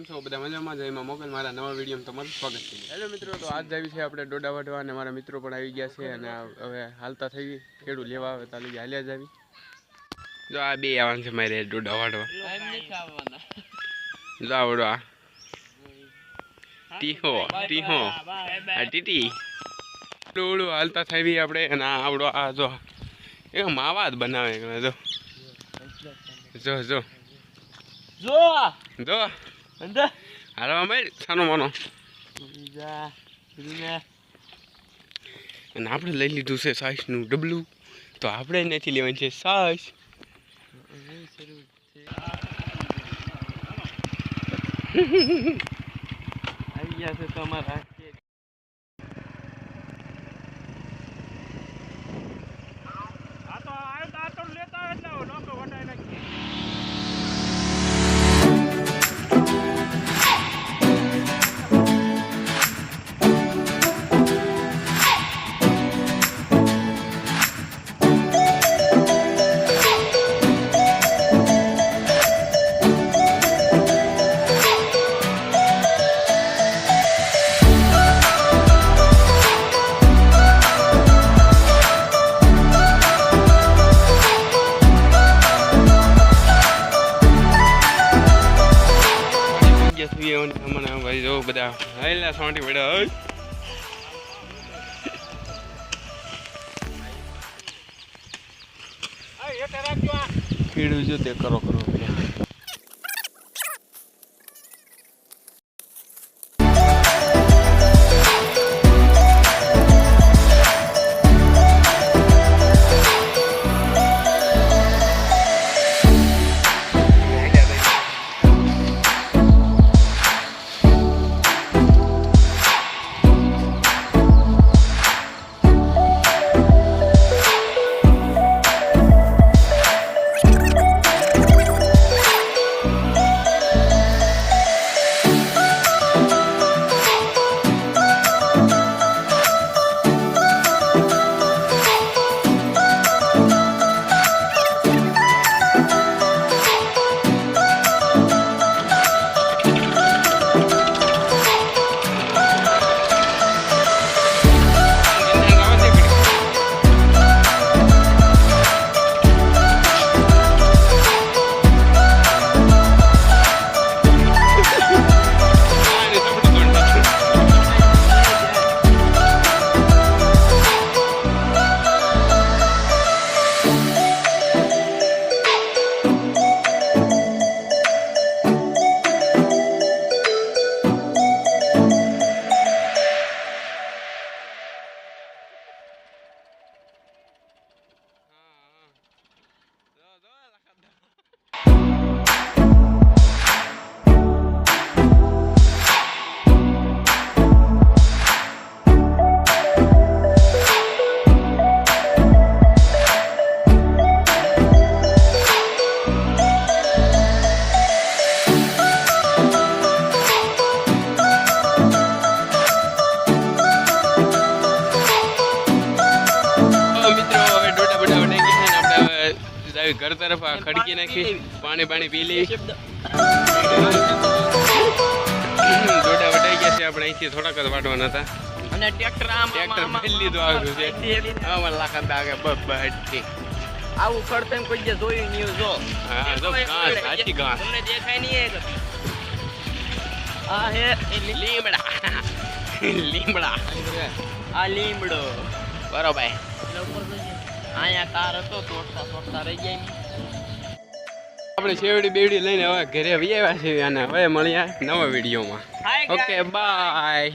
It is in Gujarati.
છો બધા મજામાં? જયમાં મોકલ મારા નવા વિડીયોમાં તમારું સ્વાગત છે. હેલો મિત્રો, તો આજ આવી છે આપણે ડોડા વાટવા અને મારા મિત્રો પણ આવી ગયા છે અને હવે હાલતા થઈ ખેડૂત લેવા આવે તાલી હાલ્યા જ આવી. જો આ બે આવવાનું છે મારે ડોડા વાટવા. જો આવડો આ ટીહો ટીહો આ ટીટી ડોડું હાલતા થઈ આપણે અને આવડો આ જો એ માવા જ બનાવે જો જો જો જો જો અંદર હાલવા મેં સાનો માનો અને આપણે લઈ લીધું છે સાઈસનું ડબલું, તો આપણે નથી લેવાનું છે સાઈસ. આવી ગયા છે તમારા ભાઈ જો બધા હાઈલા સોંટી પડ્યા. ખેડૂત જો તે કરો કરો ઘર તરફ ખડકી નાખી પાણી પાણી પી લઈ. ડોડા વટાઈ ગયા છે આપણે અહીંથી થોડાક જ વાટવાના હતા અને ટ્રેક્ટર મેં લીધું આવ્યું છે આમાં લાખા આગે બહટથી આવું ખડતેમ કોઈ જે જોયું નહીં જો. હા જો ઘાસ સાચી ઘાસ તમને દેખાય નહીં આ હે લીમડા લીમડા આ લીમડો બરોબર. અહીંયા તાર હતો તોડતા તોડતા રહી જાય. આપણે શેવડી બેવડી લઈને હવે ઘરે આવ્યા છીએ અને હવે મળ્યા નવા વિડીયોમાં. Okay bye.